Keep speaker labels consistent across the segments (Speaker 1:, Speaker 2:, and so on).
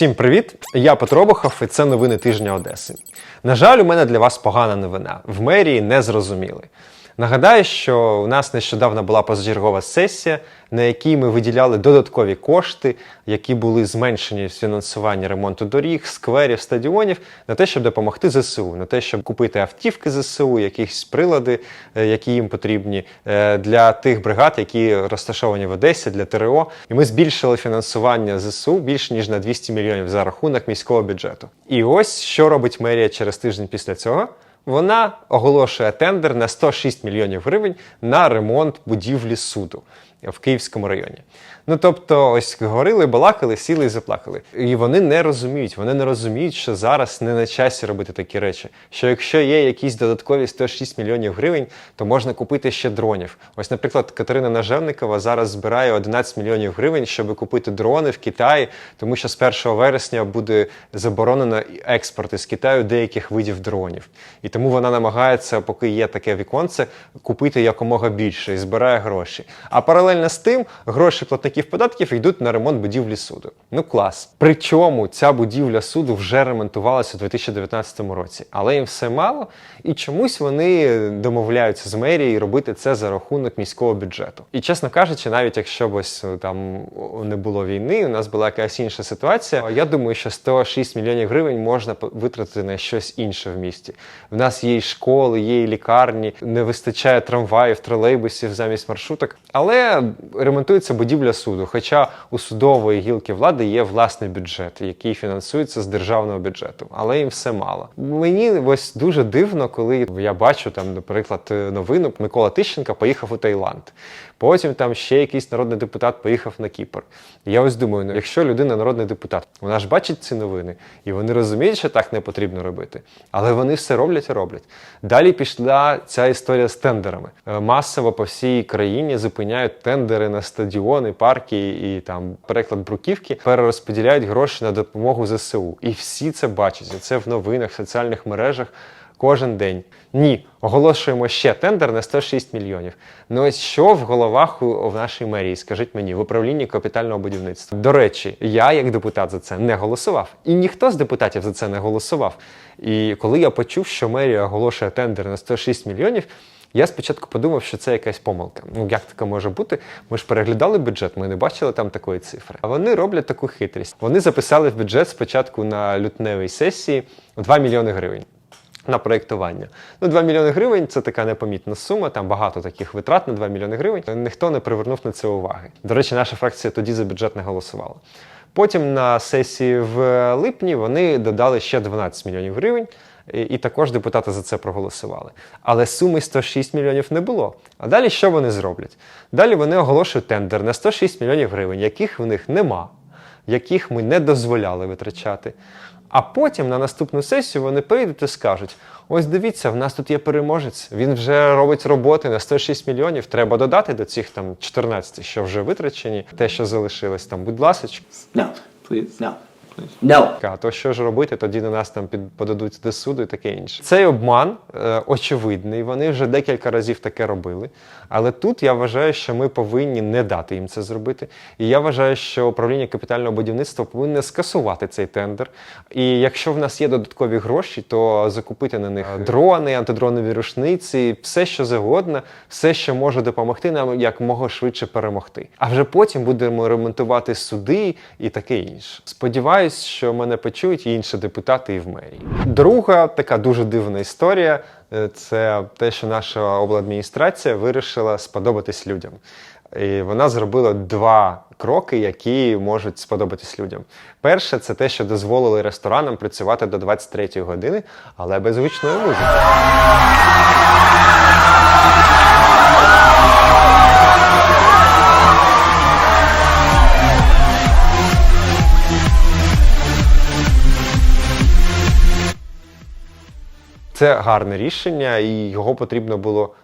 Speaker 1: Всім привіт! Я Петро Обухов, і це новини тижня Одеси. На жаль, у мене для вас погана новина. В мерії не зрозуміли. Нагадаю, що у нас нещодавно була позачергова сесія, на якій ми виділяли додаткові кошти, які були зменшені з фінансування ремонту доріг, скверів, стадіонів, на те, щоб допомогти ЗСУ, на те, щоб купити автівки ЗСУ, якісь прилади, які їм потрібні, для тих бригад, які розташовані в Одесі, для ТРО. І ми збільшили фінансування ЗСУ більш ніж на 200 мільйонів за рахунок міського бюджету. І ось, що робить мерія через тиждень після цього. Вона оголошує тендер на 106 мільйонів гривень на ремонт будівлі суду в Київському районі. Ну, тобто, ось говорили, балакали, сіли і заплакали. І вони не розуміють, що зараз не на часі робити такі речі. Що якщо є якісь додаткові 106 мільйонів гривень, то можна купити ще дронів. Ось, наприклад, Катерина Нажевникова зараз збирає 11 мільйонів гривень, щоб купити дрони в Китаї, тому що з 1 вересня буде заборонено експорт із Китаю деяких видів дронів. І тому вона намагається, поки є таке віконце, купити якомога більше і збирає гроші. А паралельно з тим, гроші платників податків йдуть на ремонт будівлі суду. Ну клас. Причому ця будівля суду вже ремонтувалася у 2019 році. Але їм все мало, і чомусь вони домовляються з мерією робити це за рахунок міського бюджету. І, чесно кажучи, навіть якщо б ось там не було війни, у нас була якась інша ситуація, я думаю, що 106 мільйонів гривень можна витратити на щось інше в місті. В нас є і школи, є і лікарні, не вистачає трамваїв, тролейбусів замість маршруток. Але ремонтується будівля суду, хоча у судової гілки влади є власний бюджет, який фінансується з державного бюджету. Але їм все мало. Мені ось дуже дивно, коли я бачу, там, наприклад, новину, Микола Тищенко поїхав у Таїланд. Потім там ще якийсь народний депутат поїхав на Кіпр. І я ось думаю, ну, якщо людина народний депутат, вона ж бачить ці новини, і вони розуміють, що так не потрібно робити. Але вони все роблять і роблять. Далі пішла ця історія з тендерами. Масово по всій країні зупиняють тендери на стадіони, парки і там переклад бруківки, перерозподіляють гроші на допомогу ЗСУ. І всі це бачать. І це в новинах, в соціальних мережах кожен день. Ні, оголошуємо ще тендер на 106 мільйонів. Ну ось що в головах у нашій мерії, скажіть мені, в управлінні капітального будівництва? До речі, я як депутат за це не голосував. І ніхто з депутатів за це не голосував. І коли я почув, що мерія оголошує тендер на 106 мільйонів, я спочатку подумав, що це якась помилка. Ну, як таке може бути? Ми ж переглядали бюджет, ми не бачили там такої цифри. А вони роблять таку хитрість. Вони записали в бюджет спочатку на лютневій сесії 2 мільйони гривень на проєктування. Ну, 2 мільйони гривень – це така непомітна сума, там багато таких витрат на 2 мільйони гривень. Ніхто не привернув на це уваги. До речі, наша фракція тоді за бюджет не голосувала. Потім на сесії в липні вони додали ще 12 мільйонів гривень, і також депутати за це проголосували. Але суми 106 мільйонів не було. А далі що вони зроблять? Далі вони оголошують тендер на 106 мільйонів гривень, яких в них нема, яких ми не дозволяли витрачати. А потім на наступну сесію вони прийдуть і скажуть: ось дивіться, в нас тут є переможець, він вже робить роботи на 106 мільйонів, треба додати до цих там 14, що вже витрачені, те, що залишилось там, будь ласочка.
Speaker 2: No, please, no. No.
Speaker 1: А то що ж робити, тоді на нас там подадуть до суду і таке інше. Цей обман очевидний, вони вже декілька разів таке робили. Але тут я вважаю, що ми повинні не дати їм це зробити. І я вважаю, що управління капітального будівництва повинне скасувати цей тендер. І якщо в нас є додаткові гроші, то закупити на них дрони, антидронові рушниці, все що завгодно, все, що може допомогти нам якомога швидше перемогти. А вже потім будемо ремонтувати суди і таке інше. Сподіваюсь, що мене почують і інші депутати і в мерії. Друга така дуже дивна історія – це те, що наша обладміністрація вирішила сподобатись людям. І вона зробила 2 кроки, які можуть сподобатись людям. Перше – це те, що дозволили ресторанам працювати до 23-ї години, але без гучної музики. Це гарне рішення, і його потрібно було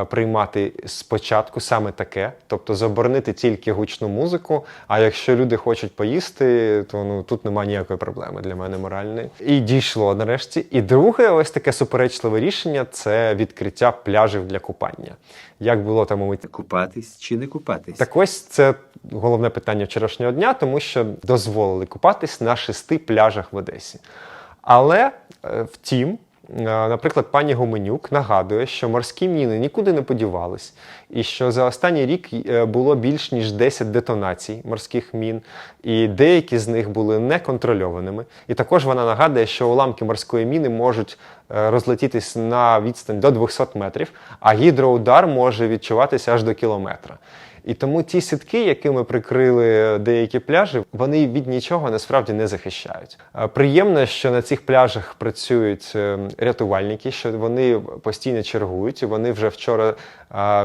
Speaker 1: приймати спочатку саме таке, тобто заборонити тільки гучну музику, а якщо люди хочуть поїсти, то тут немає ніякої проблеми для мене моральної. І дійшло нарешті. І друге, ось таке суперечливе рішення – це відкриття пляжів для купання. Як було там у
Speaker 3: Купатись чи не купатись?
Speaker 1: Так ось це головне питання вчорашнього дня, тому що дозволили купатись на 6 пляжах в Одесі. Але, втім, наприклад, пані Гуменюк нагадує, що морські міни нікуди не подівались, і що за останній рік було більш ніж 10 детонацій морських мін, і деякі з них були неконтрольованими. І також вона нагадує, що уламки морської міни можуть розлетітись на відстань до 200 метрів, а гідроудар може відчуватися аж до кілометра. І тому ті сітки, якими прикрили деякі пляжі, вони від нічого насправді не захищають. Приємно, що на цих пляжах працюють рятувальники, що вони постійно чергують, і вони вже вчора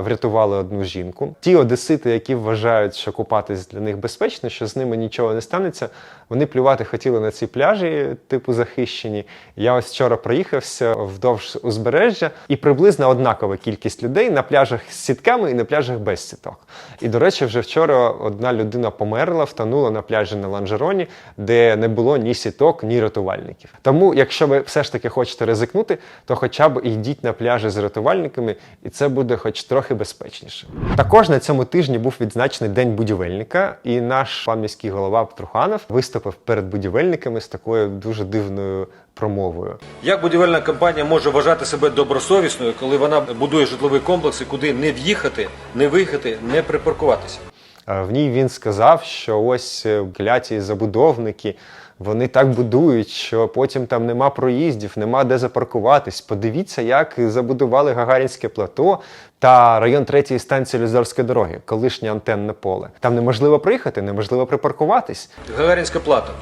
Speaker 1: врятували одну жінку. Ті одесити, які вважають, що купатись для них безпечно, що з ними нічого не станеться, вони плювати хотіли на ці пляжі, типу захищені. Я ось вчора проїхався вздовж узбережжя, і приблизно однакова кількість людей на пляжах з сітками і на пляжах без сіток. І, до речі, вже вчора одна людина померла, втонула на пляжі на Ланжероні, де не було ні сіток, ні рятувальників. Тому, якщо ви все ж таки хочете ризикнути, то хоча б йдіть на пляжі з рятувальниками, і це буде хоч трохи безпечніше. Також на цьому тижні був відзначений День будівельника, і наш пан міський голова Труханов виступив перед будівельниками з такою дуже дивною промовою.
Speaker 4: Як будівельна компанія може вважати себе добросовісною, коли вона будує житлові комплекси, куди не в'їхати, не виїхати, не припаркуватися?
Speaker 1: В ній він сказав, що ось кляті забудовники, вони так будують, що потім там нема проїздів, нема де запаркуватись. Подивіться, як забудували Гагарінське плато та район 3-ї станції Люзорської дороги, колишнє антенне поле. Там неможливо проїхати, неможливо припаркуватись.
Speaker 4: Гагарінське плато.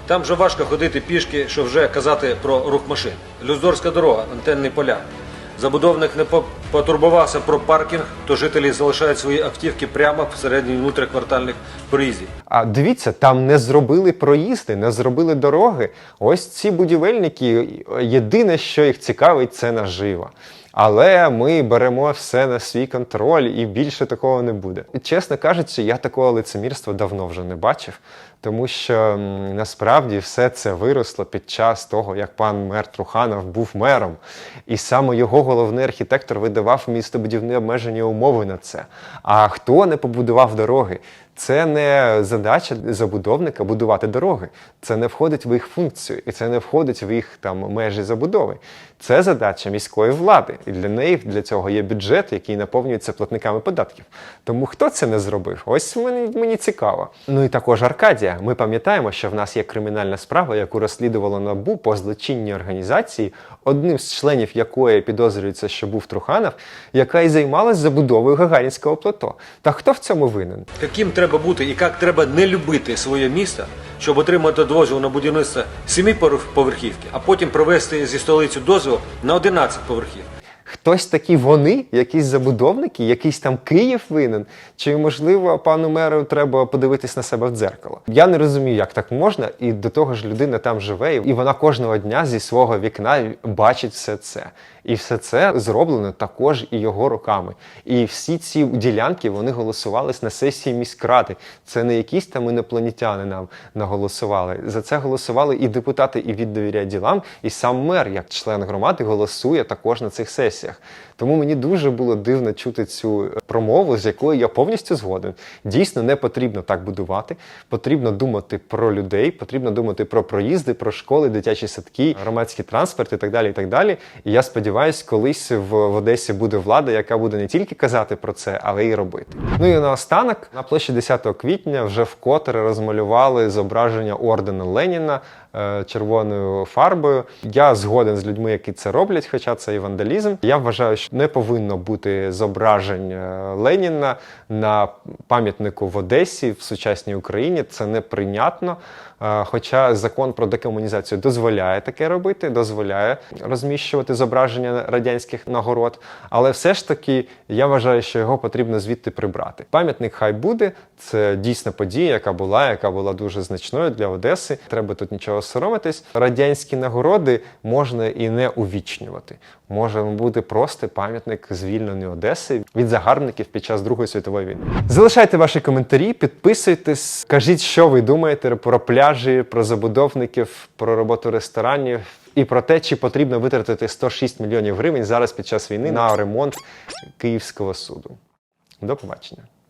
Speaker 4: Там вже важко ходити пішки, що вже казати про рух машин. Люздорська дорога, антенні поля. Забудовник не потурбувався про паркінг, то жителі залишають свої автівки прямо всередині внутриквартальних проїздів.
Speaker 1: А дивіться, там не зробили проїзди, не зробили дороги. Ось ці будівельники, єдине, що їх цікавить, це нажива. Але ми беремо все на свій контроль і більше такого не буде. І, чесно кажучи, я такого лицемірства давно вже не бачив, тому що насправді все це виросло під час того, як пан мер Труханов був мером. І саме його головний архітектор видавав містобудівні обмежені умови на це. А хто не побудував дороги? Це не задача забудовника будувати дороги. Це не входить в їх функцію, і це не входить в їх межі забудови. Це задача міської влади. І для неї, для цього є бюджет, який наповнюється платниками податків. Тому хто це не зробив? Ось мені цікаво. Ну і також Аркадія. Ми пам'ятаємо, що в нас є кримінальна справа, яку розслідувало НАБУ по злочинній організації, одним з членів якої підозрюється, що був Труханов, яка і займалась забудовою Гагарінського плато. Та хто в цьому винен?
Speaker 4: Яким треба бути і як треба не любити своє місто, щоб отримати дозвіл на будівництво 7-поверхівки, а потім провести зі столиці дозвіл на 11 поверхів.
Speaker 1: Хтось такі вони, якісь забудовники, якийсь там Київ винен? Чи, можливо, пану меру треба подивитись на себе в дзеркало? Я не розумію, як так можна, і до того ж людина там живе, і вона кожного дня зі свого вікна бачить все це. І все це зроблено також і його руками. І всі ці ділянки, вони голосувались на сесії міськради. Це не якісь там інопланетяни нам наголосували. За це голосували і депутати, і від «Довіряй ділам», і сам мер, як член громади, голосує також на цих сесіях. Тому мені дуже було дивно чути цю промову, з якою я повністю згоден. Дійсно, не потрібно так будувати. Потрібно думати про людей, потрібно думати про проїзди, про школи, дитячі садки, громадський транспорт і так далі, і так далі. І я сподіваюся, колись в Одесі буде влада, яка буде не тільки казати про це, але й робити. Ну і наостанок, на площі 10 квітня вже вкотре розмалювали зображення ордена Леніна червоною фарбою. Я згоден з людьми, які це роблять, хоча це і вандалізм. Я вважаю, що не повинно бути зображень Леніна на пам'ятнику в Одесі, в сучасній Україні. Це неприйнятно. Хоча закон про декомунізацію дозволяє таке робити, дозволяє розміщувати зображення радянських нагород. Але все ж таки, я вважаю, що його потрібно звідти прибрати. Пам'ятник хай буде. Це дійсна подія, яка була дуже значною для Одеси. Треба тут нічого соромитись. Радянські нагороди можна і не увічнювати. Може бути бути просто пам'ятник звільненої Одеси від загарбників під час Другої світової війни. Залишайте ваші коментарі, підписуйтесь, кажіть, що ви думаєте про пляжі, про забудовників, про роботу ресторанів і про те, чи потрібно витратити 106 мільйонів гривень зараз під час війни на ремонт Київського суду. До побачення.